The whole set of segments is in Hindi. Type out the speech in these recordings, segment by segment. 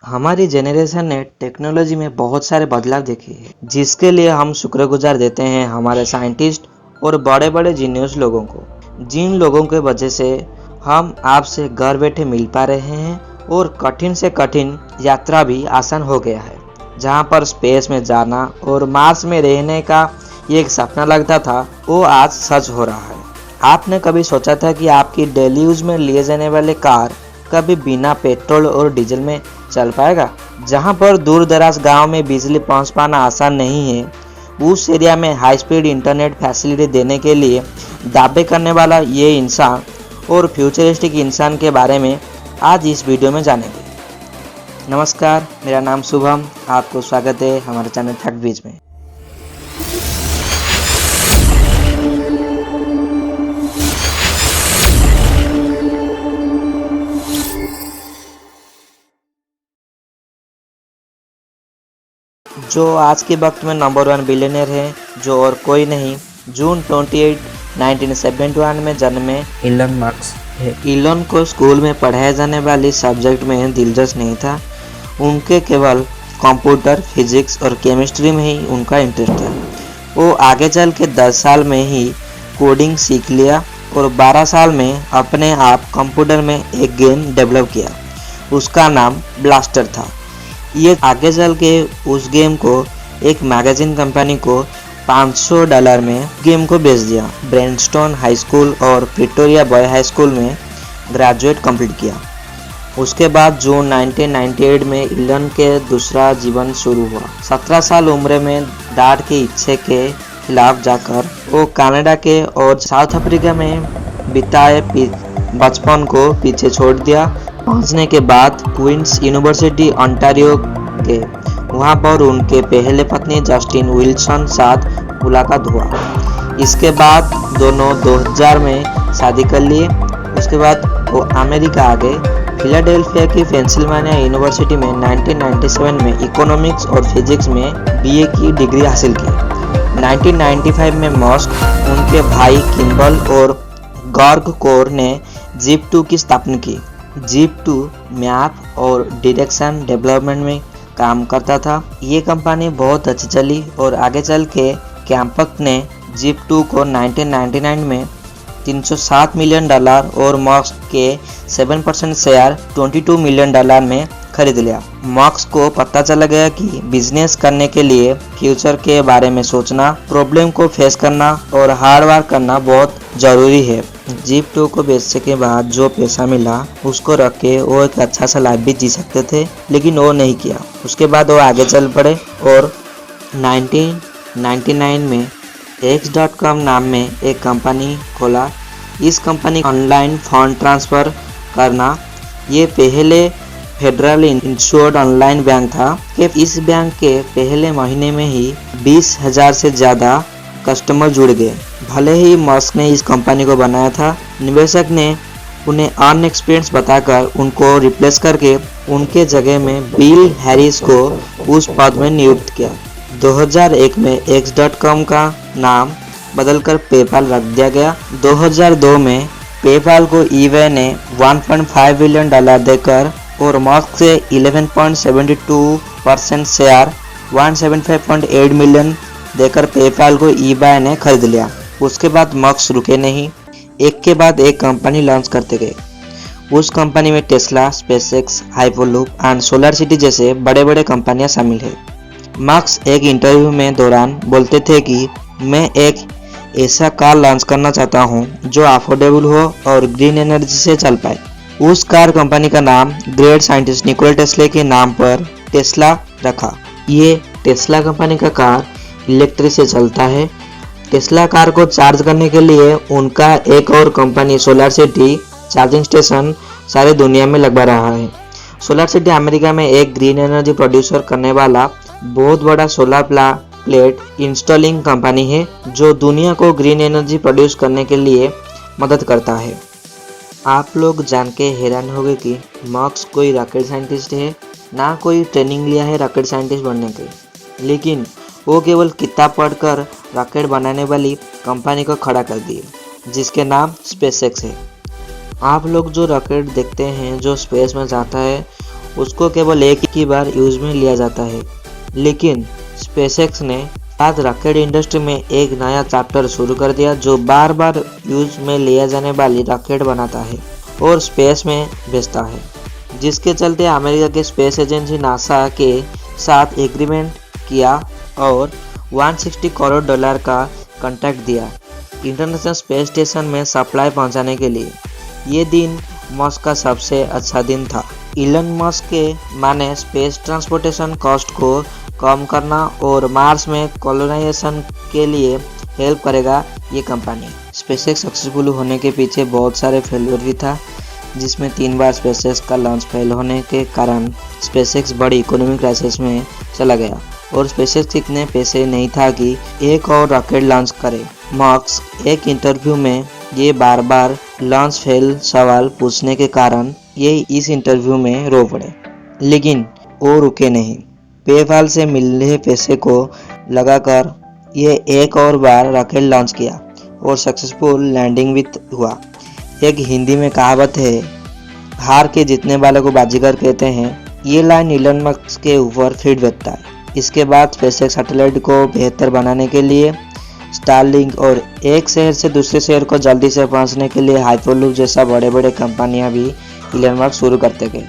हमारी जनरेशन ने टेक्नोलॉजी में बहुत सारे बदलाव देखे हैं, जिसके लिए हम शुक्रगुजार देते हैं हमारे साइंटिस्ट और बड़े बड़े जीनियस लोगों को, जिन लोगों के वजह से हम आपसे घर बैठे मिल पा रहे हैं और कठिन से कठिन यात्रा भी आसान हो गया है। जहां पर स्पेस में जाना और मार्स में रहने का ये एक सपना लगता था, वो आज सच हो रहा है। आपने कभी सोचा था कि आपकी डेली यूज में लिए जाने वाले कार कभी बिना पेट्रोल और डीजल में चल पाएगा? जहां पर दूर दराज गाँव में बिजली पहुंच पाना आसान नहीं है, उस एरिया में हाई स्पीड इंटरनेट फैसिलिटी देने के लिए दावे करने वाला ये इंसान और फ्यूचरिस्टिक इंसान के बारे में आज इस वीडियो में जानेंगे। नमस्कार, मेरा नाम शुभम, आपको स्वागत है हमारे चैनल फैक्टवीज में। जो आज के वक्त में नंबर 1 बिलियनर है, जो और कोई नहीं, जून 28, 1971 में जन्मे इलन मार्क्स है। इलन को स्कूल में पढ़ाए जाने वाली सब्जेक्ट में दिलचस्प नहीं था। उनके केवल कंप्यूटर, फिजिक्स और केमिस्ट्री में ही उनका इंटरेस्ट था। वो आगे चल के 10 साल में ही कोडिंग सीख लिया और 12 साल में अपने आप कंप्यूटर में एक गेम डेवलप किया। उसका नाम ब्लास्टर था। ये आगे चल के उस गेम को एक मैगजीन कंपनी को $500 में गेम को बेच दिया। ब्रेनस्टोन हाई स्कूल और प्रिटोरिया बॉय हाई स्कूल में ग्रेजुएट कंप्लीट किया। उसके बाद जून 1998 में इलन के दूसरा जीवन शुरू हुआ। 17 साल उम्र में डैड की इच्छा के खिलाफ जाकर वो कनाडा के और साउथ अफ्रीका में बिताए बचपन को पीछे छोड़ दिया। पहुंचने के बाद क्वींस यूनिवर्सिटी ओंटारियो के वहां पर उनके पहले पत्नी जस्टिन विल्सन साथ मुलाकात हुआ। इसके बाद दोनों 2000 में शादी कर लिए। उसके बाद वो अमेरिका आ गए। फिलाडेल्फिया की पेंसिल्वेनिया यूनिवर्सिटी में 1997 में इकोनॉमिक्स और फिजिक्स में बीए की डिग्री हासिल की। 1995 में मस्क, उनके भाई किम्बल और गॉर्ग कोर ने जीप2 की स्थापना की। जीप2 मैप और डायरेक्शन डेवलपमेंट में काम करता था। ये कंपनी बहुत अच्छी चली और आगे चल के कैम्पक ने जीप2 को 1999 में $307 मिलियन और मस्क के 7% शेयर $22 मिलियन में खरीद लिया। मस्क को पता चला गया कि बिजनेस करने के लिए फ्यूचर के बारे में सोचना, प्रॉब्लम को फेस करना और हार्ड वर्क करना बहुत जरूरी है। जीप2 को बेचने के बाद जो पैसा मिला उसको रख के वो एक अच्छा सा लाइफ भी जी सकते थे, लेकिन वो नहीं किया। उसके बाद वो आगे चल पड़े और 1999 में X.com नाम में एक कंपनी खोला। इस कंपनी ऑनलाइन फंड ट्रांसफ़र करना, ये पहले फेडरल इंश्योर्ड ऑनलाइन बैंक था कि इस बैंक के पहले महीने में ही 20,000 से ज़्यादा कस्टमर जुड़ गए। भले ही मस्क ने इस कंपनी को बनाया था, निवेशक ने उन्हें अनएक्सपीरियंस बताकर उनको रिप्लेस करके उनके जगह में बिल हैरिस को उस पद में नियुक्त किया। 2001 में X.com का नाम बदलकर पेपाल रख दिया गया। 2002 में पेपाल को ईबे ने $1.5 बिलियन देकर और मस्क से 11.72% शेयर 175.8 मिलियन देकर पेपाल को ईबे ने खरीद लिया। उसके बाद मस्क रुके नहीं, एक के बाद एक कंपनी लॉन्च करते गए। उस कंपनी में Tesla, SpaceX, hyperloop and solar city जैसे बड़े बड़े कंपनियां शामिल है। मस्क एक इंटरव्यू में दौरान बोलते थे कि मैं एक ऐसा कार लॉन्च करना चाहता हूं जो अफोर्डेबल हो और ग्रीन एनर्जी से चल पाए। उस कार कंपनी का नाम ग्रेट साइंटिस्ट निकोला टेस्ला के नाम पर टेस्ला रखा। ये टेस्ला कंपनी का कार इलेक्ट्रिक से चलता है। टेस्ला कार को चार्ज करने के लिए उनका एक और company solar city charging station सारी दुनिया में लगवा रहा है। सोलर सिटी अमेरिका में एक ग्रीन एनर्जी प्रोड्यूसर करने वाला बहुत बड़ा सोलर प्लेट इंस्टॉलिंग कंपनी है, जो दुनिया को ग्रीन एनर्जी प्रोड्यूस करने के लिए मदद करता है। आप लोग जान के हैरान होंगे कि मस्क कोई रॉकेट साइंटिस्ट है, ना कोई ट्रेनिंग लिया है रॉकेट साइंटिस्ट बनने की, लेकिन वो केवल किताब पढ़कर रॉकेट बनाने वाली कंपनी को खड़ा कर दिए, जिसके नाम स्पेसएक्स है। आप लोग जो रॉकेट देखते हैं जो स्पेस में जाता है, उसको केवल एक ही बार यूज में लिया जाता है। लेकिन स्पेसएक्स ने आज रॉकेट इंडस्ट्री में एक नया चैप्टर शुरू कर दिया, जो बार बार यूज में लिया जाने वाली रॉकेट बनाता है और स्पेस में भेजता है, जिसके चलते अमेरिका के स्पेस एजेंसी नासा के साथ एग्रीमेंट किया और 160 करोड़ डॉलर का कॉन्ट्रैक्ट दिया इंटरनेशनल स्पेस स्टेशन में सप्लाई पहुंचाने के लिए। ये दिन मस्क का सबसे अच्छा दिन था। इलन मस्क के माने स्पेस ट्रांसपोर्टेशन कॉस्ट को कम करना और मार्स में कॉलोनाइजेशन के लिए हेल्प करेगा ये कंपनी। स्पेसएक्स सक्सेसफुल होने के पीछे बहुत सारे फेलियर भी था, जिसमें 3 बार स्पेसएक्स का लॉन्च फेल होने के कारण स्पेसएक्स बड़ी इकोनॉमिक क्राइसिस में चला गया और स्पेसएक्स इतने पैसे नहीं था कि एक और रॉकेट लॉन्च करे। मस्क एक इंटरव्यू में ये बार बार लॉन्च फेल सवाल पूछने के कारण ये इस इंटरव्यू में रो पड़े, लेकिन वो रुके नहीं। पेपाल से मिले पैसे को लगाकर ये एक और बार रॉकेट लॉन्च किया और सक्सेसफुल लैंडिंग भी हुआ। एक हिंदी में कहावत है, हार के जीतने वाले को बाजीगर कहते हैं। ये लाइन इलन मस्क के ऊपर फिट बैठता है। इसके बाद स्पेसएक्स सैटेलाइट को बेहतर बनाने के लिए स्टारलिंक और एक शहर से दूसरे शहर को जल्दी से पहुंचने के लिए हाइपरलूप जैसा बड़े बड़े कंपनियां भी इलन मस्क शुरू करते गए।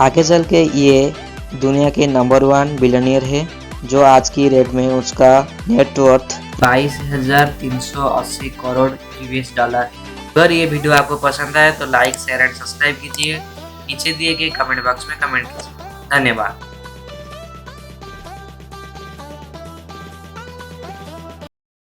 आगे चल के ये दुनिया के नंबर 1 बिलियनियर है, जो आज की रेट में उसका नेटवर्थ 22,380 करोड़ यूएस डॉलर है। अगर ये वीडियो आपको पसंद आए तो लाइक, शेयर एंड सब्सक्राइब कीजिए। नीचे दिए गए कमेंट बॉक्स में कमेंट कीजिए। धन्यवाद।